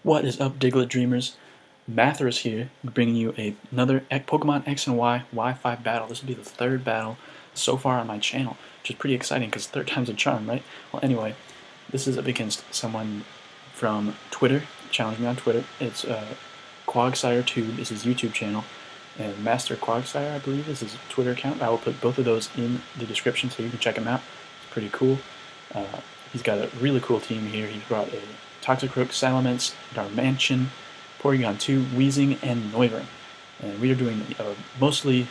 What is up, Diglett Dreamers? Mathers here, bringing you another Pokemon X and Y Wi-Fi battle. This will be the third battle so far on my channel, which is pretty exciting because third time's a charm, right? Well, anyway, this is up against someone from Twitter. Challenged me on Twitter. It's Quagsiretube is his YouTube channel, and Master Quagsire, I believe, is his Twitter account. I will put both of those in the description so you can check him out. It's pretty cool. He's got a really cool team here. He's brought a Toxicroak, Salamence, Darmanitan, Porygon 2, Weezing, and Noivern. And we are doing mostly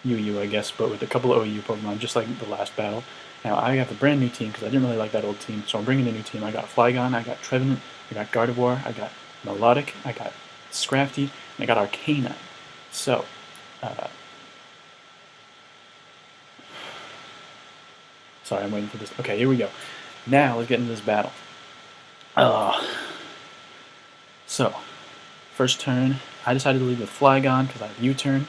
UU, I guess, but with a couple of OU Pokemon, just like the last battle. Now, I have a brand new team because I didn't really like that old team, so I'm bringing a new team. I got Flygon, I got Trevenant, I got Gardevoir, I got Melodic, I got Scrafty, and I got Arcanine. So, sorry, I'm waiting for this. Okay, here we go. Now, let's get into this battle. So, first turn, I decided to lead with Flygon because I have U-turn.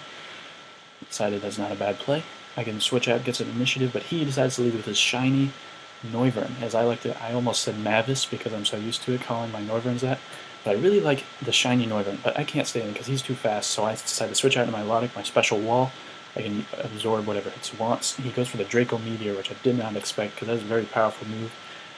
Decided that's not a bad play. I can switch out, get some initiative, but he decides to lead with his shiny Noivern. As I like to, I almost said Mavis because I'm so used to it, calling my Noiverns that. But I really like the shiny Noivern, but I can't stay in because he's too fast, so I decided to switch out to my Melodic, my special wall. I can absorb whatever it wants. He goes for the Draco Meteor, which I did not expect because that's a very powerful move.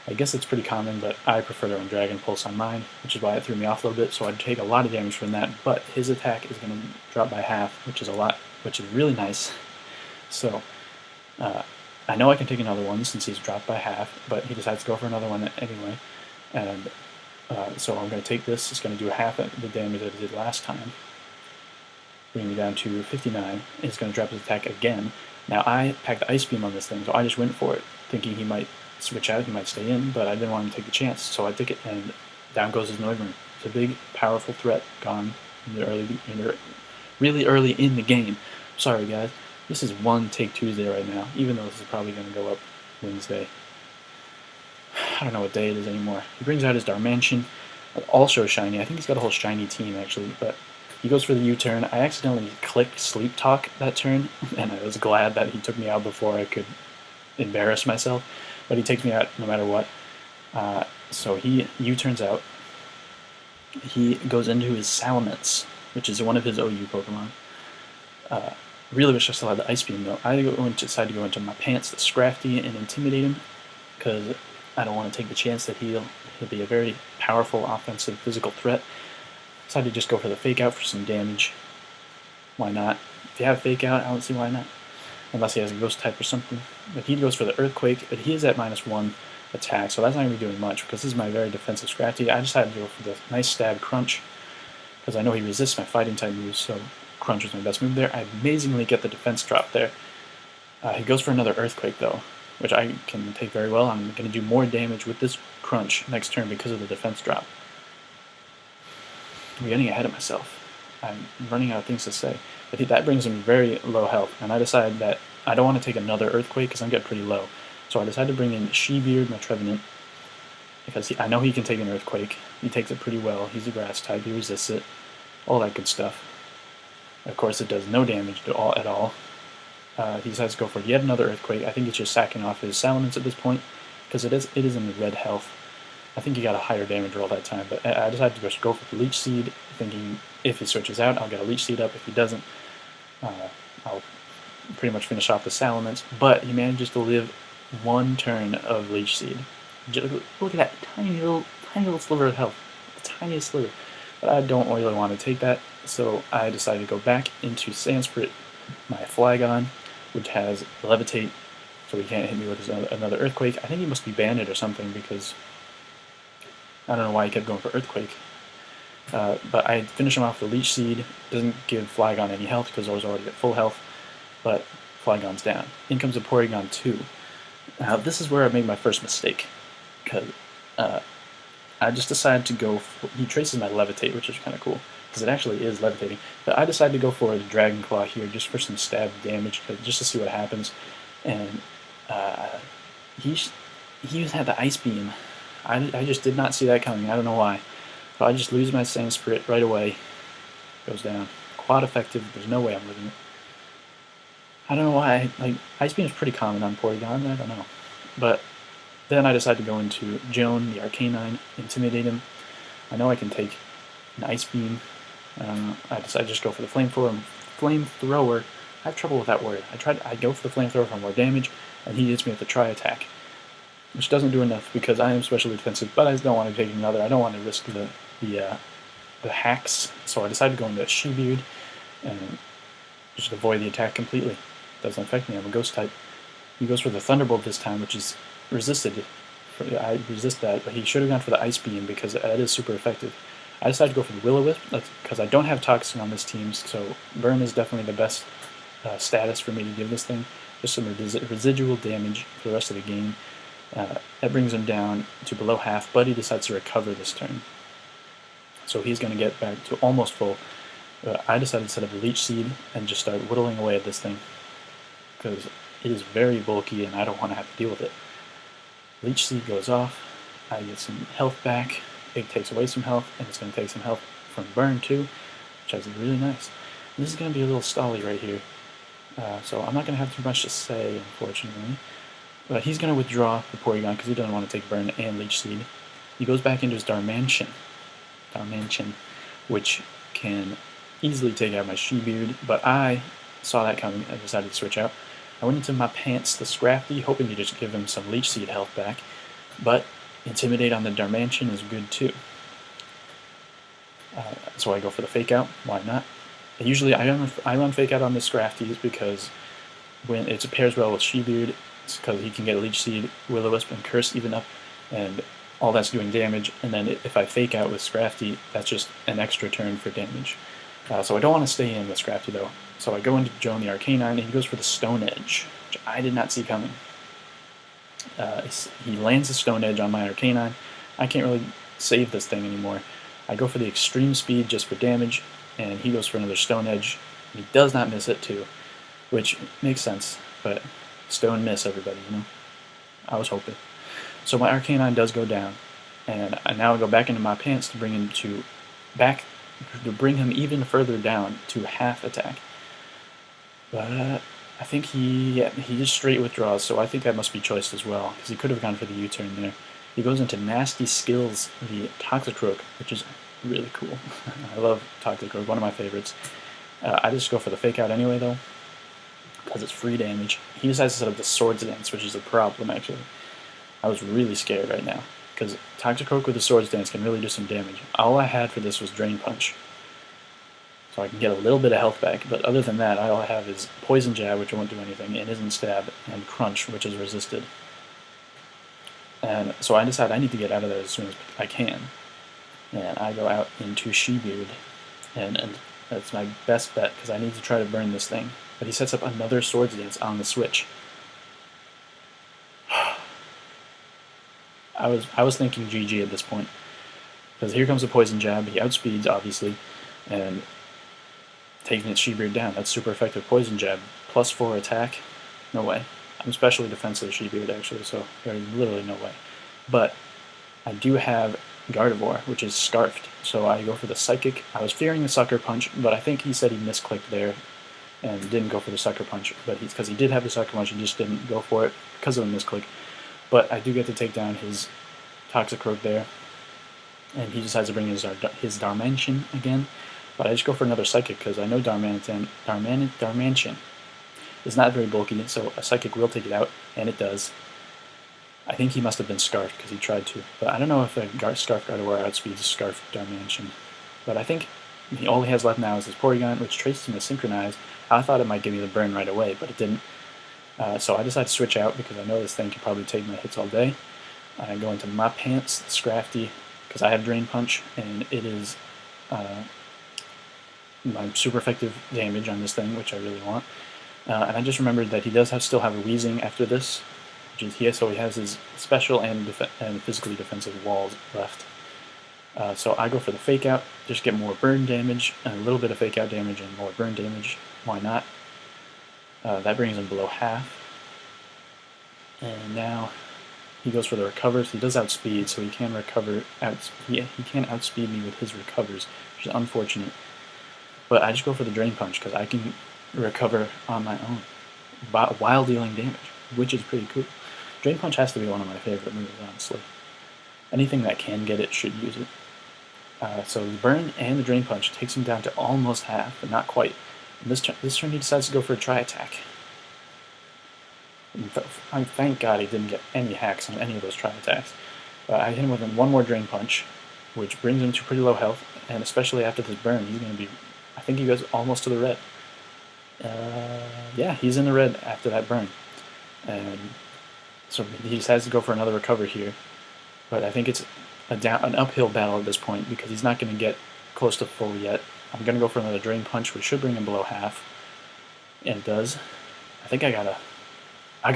I guess it's pretty common, but I prefer to run Dragon Pulse on mine, which is why it threw me off a little bit, so I'd take a lot of damage from that, but his attack is going to drop by half, which is a lot, which is really nice. So, I know I can take another one since he's dropped by half, but he decides to go for another one anyway, and so I'm going to take this. It's going to do half the damage that it did last time, bringing me down to 59. It's going to drop his attack again. Now, I packed the Ice Beam on this thing, so I just went for it, thinking he might switch out, he might stay in, but I didn't want him to take the chance, so I took it, and down goes his Noivern. It's a big, powerful threat gone really early in the game. Sorry, guys. This is one Take Tuesday right now, even though this is probably going to go up Wednesday. I don't know what day it is anymore. He brings out his Darmanitan, also shiny. I think he's got a whole shiny team, actually, but he goes for the U-turn. I accidentally clicked Sleep Talk that turn, and I was glad that he took me out before I could embarrass myself. But he takes me out no matter what. So he U-turns out. He goes into his Salamence, which is one of his OU Pokemon. Really wish I still had the Ice Beam, though. I decided to go into my pants, the Scrafty, and intimidate him, because I don't want to take the chance that he'll be a very powerful offensive physical threat. Decided to just go for the Fake Out for some damage. Why not? If you have Fake Out, I don't see why not. Unless he has a Ghost type or something. But he goes for the Earthquake, but he is at -1 attack, so that's not going to be doing much, because this is my very defensive Scrafty. I decided to go for the nice Stab Crunch, because I know he resists my Fighting type moves, so Crunch is my best move there. I amazingly get the defense drop there. He goes for another Earthquake, though, which I can take very well. I'm going to do more damage with this Crunch next turn because of the defense drop. I'm getting ahead of myself. I'm running out of things to say. But that brings him very low health, and I decided that I don't want to take another Earthquake because I'm getting pretty low. So I decided to bring in Shebeard, my Trevenant, because I know he can take an Earthquake. He takes it pretty well. He's a Grass type. He resists it. All that good stuff. Of course, it does no damage at all. He decides to go for yet another Earthquake. I think he's just sacking off his Salamence at this point, because it is in the red health. I think he got a higher damage roll that time, but I decided to just go for the Leech Seed, thinking if he switches out, I'll get a Leech Seed up. If he doesn't, I'll pretty much finish off the Salamence. But he manages to live one turn of Leech Seed. Look at that tiny little sliver of health, the tiniest sliver. But I don't really want to take that, so I decided to go back into Sanskrit, my Flygon, which has Levitate, so he can't hit me with another Earthquake. I think he must be banded or something, because I don't know why he kept going for Earthquake. But I finish him off with the Leech Seed. Doesn't give Flygon any health because I was already at full health, but Flygon's down. In comes a Porygon 2. Now this is where I made my first mistake, because I just decided to go for, he traces my Levitate, which is kind of cool, because it actually is levitating, but I decided to go for the Dragon Claw here just for some stab damage, just to see what happens, and he had the Ice Beam. I just did not see that coming. I don't know why. But I just lose my Sanskrit right away. Goes down. Quad effective. There's no way I'm losing it. I don't know why. Like, Ice Beam is pretty common on Porygon. I don't know. But then I decided to go into Joan, the Arcanine, intimidate him. I know I can take an Ice Beam. I decide to just go for the Flamethrower. Flamethrower. I have trouble with that word. I go for the Flamethrower for more damage, and he hits me with the Tri Attack, which doesn't do enough because I am specially defensive, but I don't want to take another. I don't want to risk the hacks, so I decided to go into She-Beard and just avoid the attack completely. Doesn't affect me. I'm a Ghost type. He goes for the Thunderbolt this time, which is resisted. I resist that, but he should have gone for the Ice Beam because that is super effective. I decided to go for the Will-O-Wisp because I don't have Toxic on this team, so Burn is definitely the best status for me to give this thing. Just some residual damage for the rest of the game. That brings him down to below half, but he decides to recover this turn. So he's going to get back to almost full. I decided to set up a Leech Seed and just start whittling away at this thing because it is very bulky and I don't want to have to deal with it. Leech Seed goes off, I get some health back, it takes away some health, and it's going to take some health from Burn too, which is really nice. And this is going to be a little stally right here, so I'm not going to have too much to say, unfortunately. But he's going to withdraw the Porygon because he doesn't want to take Burn and Leech Seed. He goes back into his Darmanian, which can easily take out my She-Beard, but I saw that coming and decided to switch out. I went into my pants, the Scrafty, hoping to just give him some Leech Seed health back, but Intimidate on the Darmanian is good too. So I go for the Fake Out, why not? Usually I run Fake Out on the Scrafties because when it pairs well with She-Beard, it's because he can get Leech Seed, Will-O-Wisp, and Curse even up, and all that's doing damage, and then if I Fake Out with Scrafty, that's just an extra turn for damage. So I don't want to stay in with Scrafty though. So I go into Joan the Arcanine, and he goes for the Stone Edge, which I did not see coming. He lands the Stone Edge on my Arcanine. I can't really save this thing anymore. I go for the Extreme Speed just for damage, and he goes for another Stone Edge. He does not miss it too, which makes sense, but Stone miss, everybody, you know? I was hoping. So my Arcanine does go down, and now I go back into my pants to bring him even further down to half attack. But I think he just straight withdraws, so I think that must be choice as well, because he could have gone for the U-turn there. He goes into Nasty Skills, the Toxicroak, which is really cool. I love Toxicroak, one of my favorites. I just go for the Fake Out anyway, though, because it's free damage. He decides to set up the Swords Dance, which is a problem, actually. I was really scared right now, because Toxicroak with the Swords Dance can really do some damage. All I had for this was Drain Punch, so I can get a little bit of health back, but other than that, all I have is Poison Jab, which won't do anything, and Isn't Stab, and Crunch, which is resisted. And so I decide I need to get out of there as soon as I can. And I go out into She-Beard, and that's my best bet, because I need to try to burn this thing. But he sets up another Swords Dance on the switch. I was thinking GG at this point, because here comes a Poison Jab. He outspeeds, obviously, and taking its She-Beard down. That's super effective. Poison Jab, +4 attack. No way. I'm specially defensive She-Beard, actually, so there's literally no way. But I do have Gardevoir, which is Scarfed, so I go for the Psychic. I was fearing the Sucker Punch, but I think he said he misclicked there and didn't go for the Sucker Punch. But because he did have the Sucker Punch, he just didn't go for it because of the misclick. But I do get to take down his Toxicroak there, and he decides to bring his Darmanian again. But I just go for another Psychic because I know Darmanian is not very bulky, so a Psychic will take it out, and it does. I think he must have been Scarfed because he tried to, but I don't know if a Scarf Gardevoir outspeeds Scarf Darmanian. But I think all he has left now is his Porygon, which traces him to Synchronize. I thought it might give me the burn right away, but it didn't. So I decided to switch out because I know this thing can probably take my hits all day. I go into my pants, Scrafty, because I have Drain Punch, and it is my super effective damage on this thing, which I really want. And I just remembered that he does still have a Weezing after this, so he has his special and physically defensive walls left. So I go for the Fake Out, just get more burn damage, and a little bit of Fake Out damage and more burn damage. Why not? That brings him below half. And now he goes for the Recovers. He does outspeed, so he can recover. He can outspeed me with his Recovers, which is unfortunate. But I just go for the Drain Punch because I can recover on my own while dealing damage, which is pretty cool. Drain Punch has to be one of my favorite moves, honestly. Anything that can get it should use it. So the burn and the drain punch takes him down to almost half, but not quite. And this turn he decides to go for a tri-attack. Thank God he didn't get any hacks on any of those tri-attacks. I hit him with one more drain punch, which brings him to pretty low health, and especially after this burn, he's going to be, I think he goes almost to the red. Yeah, he's in the red after that burn. And so he decides to go for another recover here, but I think it's an uphill battle at this point because he's not going to get close to full yet. I'm going to go for another drain punch, which should bring him below half, and it does. I think I got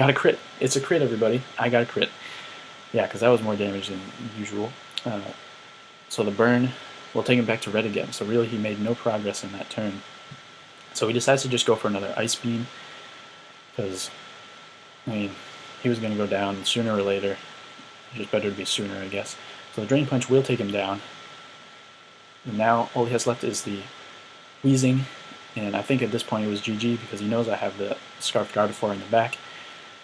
a crit. It's a crit, everybody. I got a crit. Yeah, because that was more damage than usual. So the burn will take him back to red again. So really he made no progress in that turn. So he decides to just go for another Ice Beam, because, I mean, he was going to go down sooner or later. It's just better to be sooner, I guess. So the Drain Punch will take him down. And now all he has left is the Wheezing, and I think at this point it was GG because he knows I have the Scarfed Gardevoir in the back.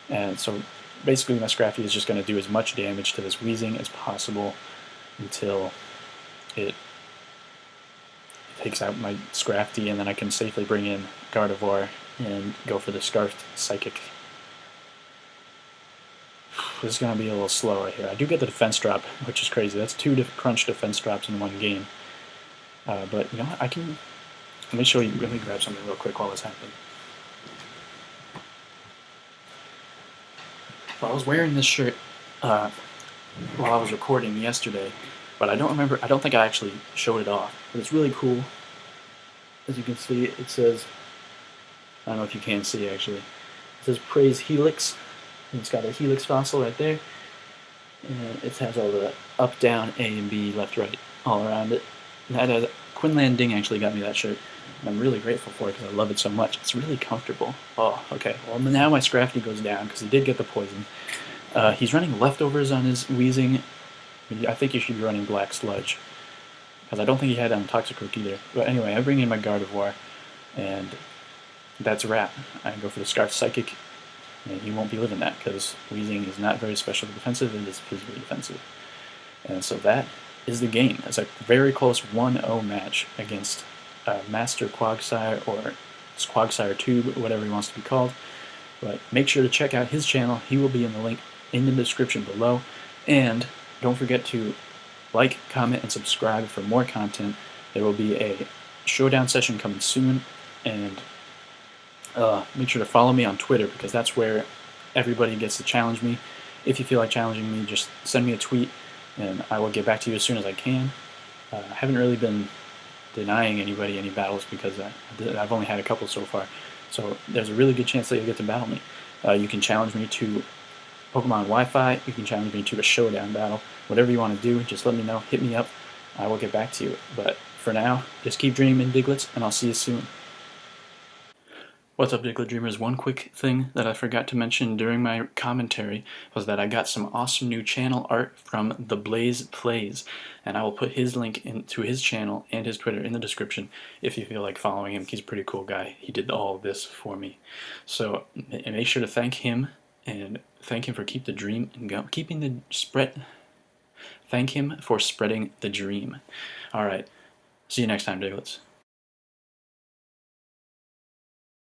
And so basically my Scrafty is just going to do as much damage to this Wheezing as possible until it takes out my Scrafty, and then I can safely bring in Gardevoir and go for the Scarfed Psychic. This is going to be a little slow right here. I do get the defense drop, which is crazy. That's 2 crunch defense drops in one game. But you know what? Let me show you. Let me grab something real quick while this happens. Well, I was wearing this shirt while I was recording yesterday, but I don't think I actually showed it off. But it's really cool. As you can see, it says, I don't know if you can see actually, it says Praise Helix. And it's got a Helix fossil right there. And it has all the up, down, A, and B, left, right, all around it. And Quinlan Ding actually got me that shirt. And I'm really grateful for it because I love it so much. It's really comfortable. Oh, okay. Well, now my Scrafty goes down because he did get the poison. He's running leftovers on his Wheezing. I think he should be running Black Sludge, because I don't think he had Toxic Root either. But anyway, I bring in my Gardevoir, and that's a wrap. I go for the Scarf Psychic, and he won't be living that, because Wheezing is not very special defensive, it is physically defensive. And so that is the game. It's a very close 1-0 match against Master Quagsire, or Quagsiretube, whatever he wants to be called. But make sure to check out his channel. He will be in the link in the description below. And don't forget to like, comment, and subscribe for more content. There will be a showdown session coming soon, and make sure to follow me on Twitter, because that's where everybody gets to challenge me. If you feel like challenging me, just send me a tweet, and I will get back to you as soon as I can. I haven't really been denying anybody any battles, because I've only had a couple so far, so there's a really good chance that you'll get to battle me. You can challenge me to Pokemon Wi-Fi, you can challenge me to a showdown battle, whatever you want to do, just let me know, hit me up, I will get back to you. But for now, just keep dreaming, Diglets, and I'll see you soon. What's up, Diglett Dreamers? One quick thing that I forgot to mention during my commentary was that I got some awesome new channel art from The Blaze Plays, and I will put his link into his channel and his Twitter in the description if you feel like following him. He's a pretty cool guy. He did all of this for me. So make sure to thank him, and thank him for keeping the spread. Thank him for spreading the dream. Alright, see you next time, Diglets.